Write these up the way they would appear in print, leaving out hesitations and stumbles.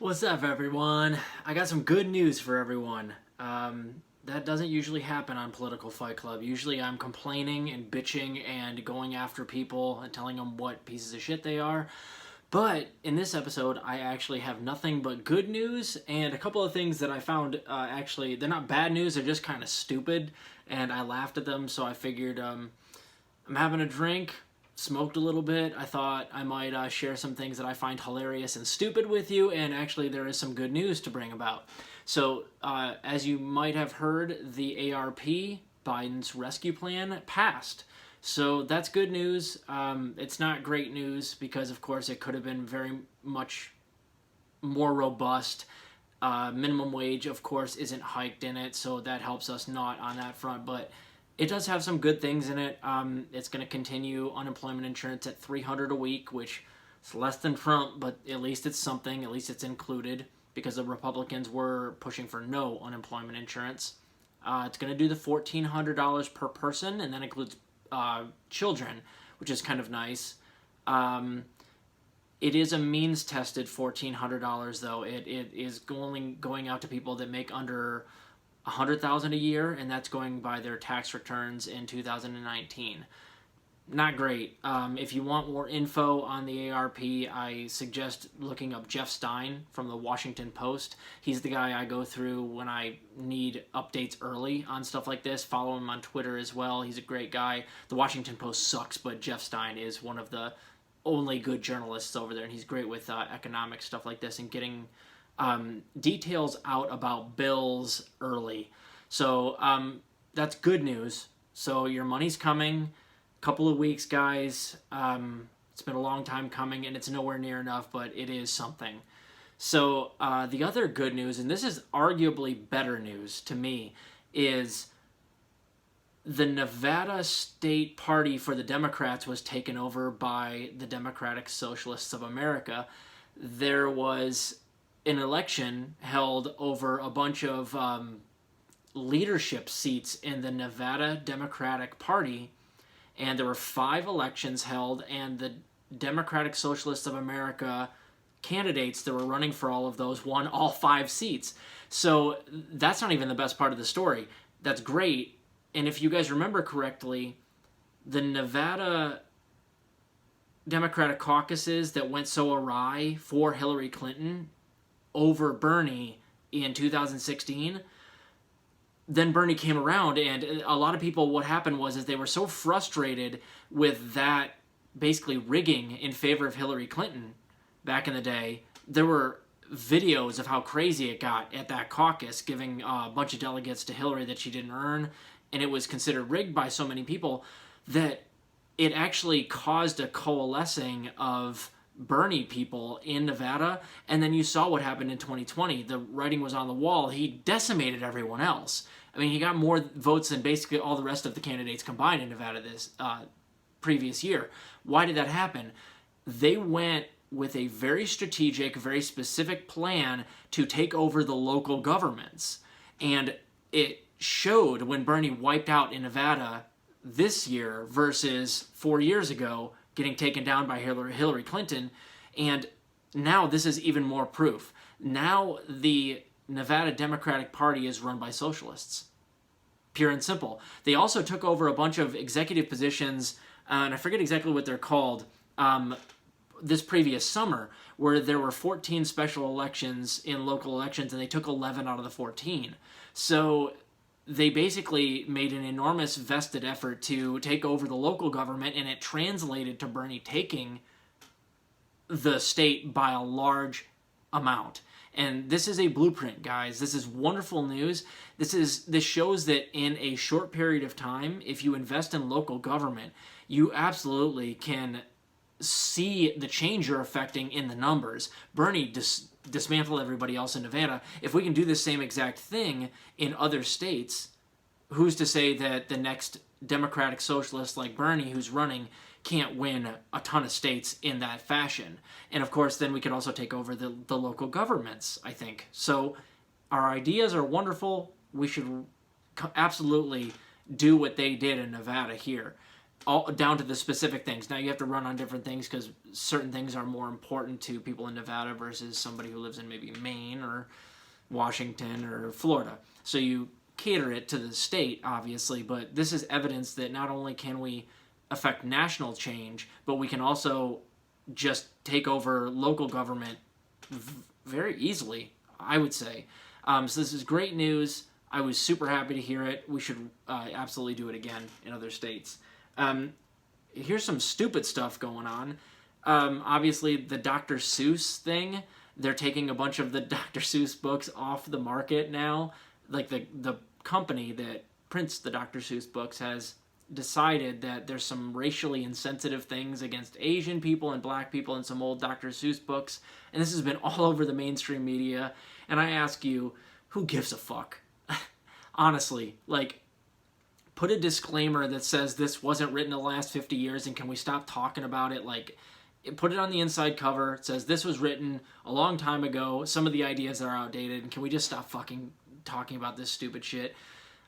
What's up, everyone? I got some good news for everyone. That doesn't usually happen on Political Fight Club. Usually I'm complaining and bitching and going after people and telling them what pieces of shit they are. But in this episode, I actually have nothing but good news and a couple of things that I found actually, they're not bad news, they're just kind of stupid. And I laughed at them, so I figured I'm having a drink, smoked a little bit. I thought I might share some things that I find hilarious and stupid with you, and actually there is some good news to bring about. So, as you might have heard, the ARP, Biden's rescue plan, passed. So that's good news. It's not great news because, of course, it could have been very much more robust. Minimum wage, of course, isn't hiked in it, so that helps us not on that front, but it does have some good things in it. It's going to continue unemployment insurance at $300 a week, which is less than Trump, but at least it's something. At least it's included because the Republicans were pushing for no unemployment insurance. It's going to do the $1,400 per person, and that includes children, which is kind of nice. It is a means-tested $1,400, though. It is going out to people that make under $100,000 a year, and that's going by their tax returns in 2019. Not great. If you want more info on the ARP, I suggest looking up Jeff Stein from the Washington Post. He's the guy I go through when I need updates early on stuff like this. Follow him on Twitter as well. He's a great guy. The Washington Post sucks, but Jeff Stein is one of the only good journalists over there, and he's great with economic stuff like this and getting details out about bills early. So that's good news. So your money's coming. Couple of weeks, guys. It's been a long time coming, and it's nowhere near enough, but it is something. So the other good news, and this is arguably better news to me, is the Nevada State Party for the Democrats was taken over by the Democratic Socialists of America. There was an election held over a bunch of leadership seats in the Nevada Democratic Party, and there were 5 elections held, and the Democratic Socialists of America candidates that were running for all of those won all 5 seats. So that's not even the best part of the story. That's great. And if you guys remember correctly, the Nevada Democratic caucuses that went so awry for Hillary Clinton over Bernie in 2016, then Bernie came around, and a lot of people, what happened was they were so frustrated with that basically rigging in favor of Hillary Clinton back in the day. There were videos of how crazy it got at that caucus, giving a bunch of delegates to Hillary that she didn't earn, and it was considered rigged by so many people that it actually caused a coalescing of Bernie people in Nevada, and then you saw what happened in 2020. The writing was on the wall. He decimated everyone else. I mean, he got more votes than basically all the rest of the candidates combined in Nevada this previous year. Why did that happen? They went with a very strategic, very specific plan to take over the local governments. And it showed when Bernie wiped out in Nevada this year versus 4 years ago, getting taken down by Hillary Clinton, and now this is even more proof. Now the Nevada Democratic Party is run by socialists. Pure and simple. They also took over a bunch of executive positions, and I forget exactly what they're called, this previous summer, where there were 14 special elections in local elections, and they took 11 out of the 14. So they basically made an enormous vested effort to take over the local government, and it translated to Bernie taking the state by a large amount. And this is a blueprint, guys. This is wonderful news. This shows that in a short period of time, if you invest in local government, you absolutely can see the change you're affecting in the numbers. Bernie dismantled everybody else in Nevada. If we can do the same exact thing in other states, who's to say that the next Democratic Socialist like Bernie who's running can't win a ton of states in that fashion? And of course, then we could also take over the local governments, I think. So our ideas are wonderful. We should absolutely do what they did in Nevada here. all down to the specific things. Now you have to run on different things because certain things are more important to people in Nevada versus somebody who lives in maybe Maine or Washington or Florida. So you cater it to the state, obviously, but this is evidence that not only can we affect national change, but we can also just take over local government very easily, I would say. So this is great news. I was super happy to hear it. We should absolutely do it again in other states. Here's some stupid stuff going on. Obviously, the Dr. Seuss thing, they're taking a bunch of the Dr. Seuss books off the market now. Like the company that prints the Dr. Seuss books has decided that there's some racially insensitive things against Asian people and black people in some old Dr. Seuss books. And this has been all over the mainstream media. And I ask you, who gives a fuck? Honestly, like, put a disclaimer that says this wasn't written in the last 50 years and can we stop talking about it? Like, put it on the inside cover. It says this was written a long time ago. Some of the ideas are outdated. And can we just stop fucking talking about this stupid shit?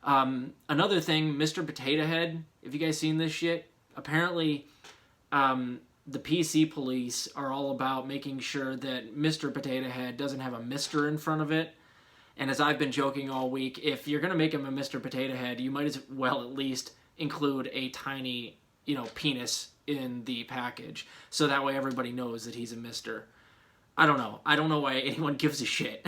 Another thing, Mr. Potato Head, have you guys seen this shit? Apparently, the PC police are all about making sure that Mr. Potato Head doesn't have a Mr. in front of it. And as I've been joking all week, if you're going to make him a Mr. Potato Head, you might as well at least include a tiny, penis in the package. So that way everybody knows that he's a Mr. I don't know. I don't know why anyone gives a shit.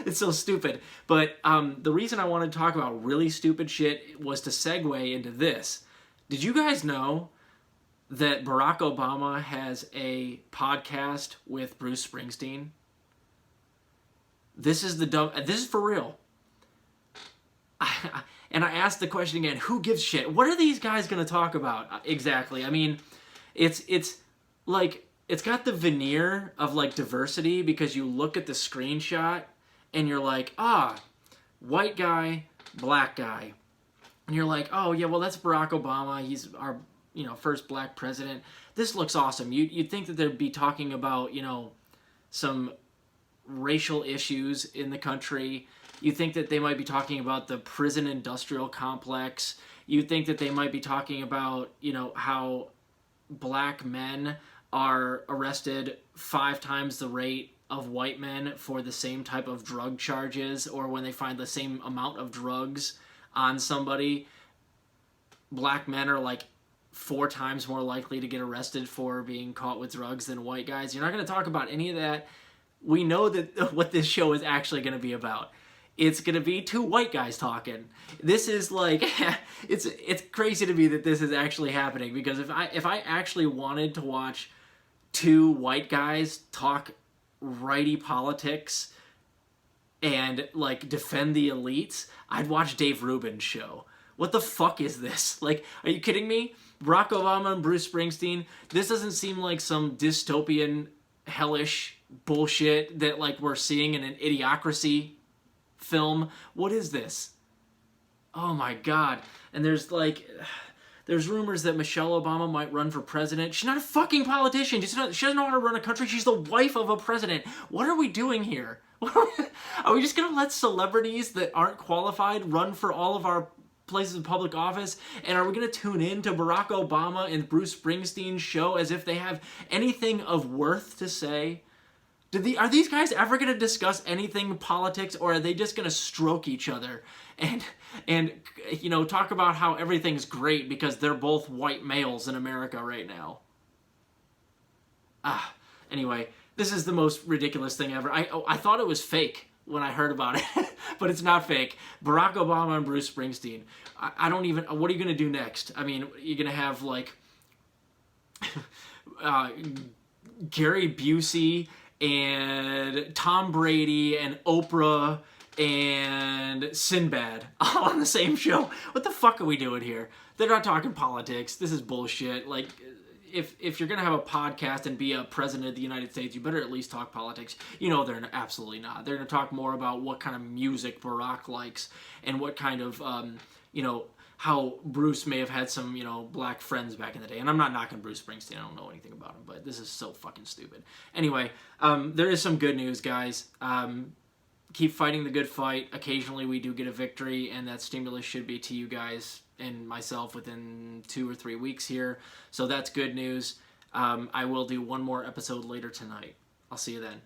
It's so stupid. But the reason I wanted to talk about really stupid shit was to segue into this. Did you guys know that Barack Obama has a podcast with Bruce Springsteen? This is for real. And I asked the question again, who gives shit? What are these guys going to talk about exactly? I mean, it's like, it's got the veneer of like diversity because you look at the screenshot and you're like, white guy, black guy. And you're like, oh yeah, well that's Barack Obama. He's our, first black president. This looks awesome. You'd think that they'd be talking about, some racial issues in the country. You think that they might be talking about the prison industrial complex. You think that they might be talking about, how black men are arrested 5 times the rate of white men for the same type of drug charges, or when they find the same amount of drugs on somebody, black men are like 4 times more likely to get arrested for being caught with drugs than white guys. You're not going to talk about any of that. We know that what this show is actually going to be about. It's going to be 2 white guys talking. This is like, it's crazy to me that this is actually happening, because if I actually wanted to watch 2 white guys talk righty politics and like defend the elites, I'd watch Dave Rubin's show. What the fuck is this? Like, are you kidding me? Barack Obama and Bruce Springsteen, this doesn't seem like some dystopian, hellish bullshit that like we're seeing in an Idiocracy film. What is this? Oh my god. And there's rumors that Michelle Obama might run for president. She's not a fucking politician. She doesn't know how to run a country. She's the wife of a president. What are we doing here? Are we just gonna let celebrities that aren't qualified run for all of our places of public office? And are we going to tune in to Barack Obama and Bruce Springsteen's show as if they have anything of worth to say? Are these guys ever going to discuss anything politics, or are they just going to stroke each other and talk about how everything's great because they're both white males in America right now? Anyway, this is the most ridiculous thing ever. I thought it was fake when I heard about it, but it's not fake. Barack Obama and Bruce Springsteen. I don't even, what are you going to do next? I mean, you're going to have like Gary Busey and Tom Brady and Oprah and Sinbad all on the same show. What the fuck are we doing here? They're not talking politics. This is bullshit. Like, if you're going to have a podcast and be a president of the United States, you better at least talk politics. They're absolutely not. They're going to talk more about what kind of music Barack likes and what kind of, how Bruce may have had some, black friends back in the day. And I'm not knocking Bruce Springsteen. I don't know anything about him, but this is so fucking stupid. Anyway, there is some good news, guys. Keep fighting the good fight. Occasionally we do get a victory, and that stimulus should be to you guys and myself within 2 or 3 weeks here. So that's good news. I will do one more episode later tonight. I'll see you then.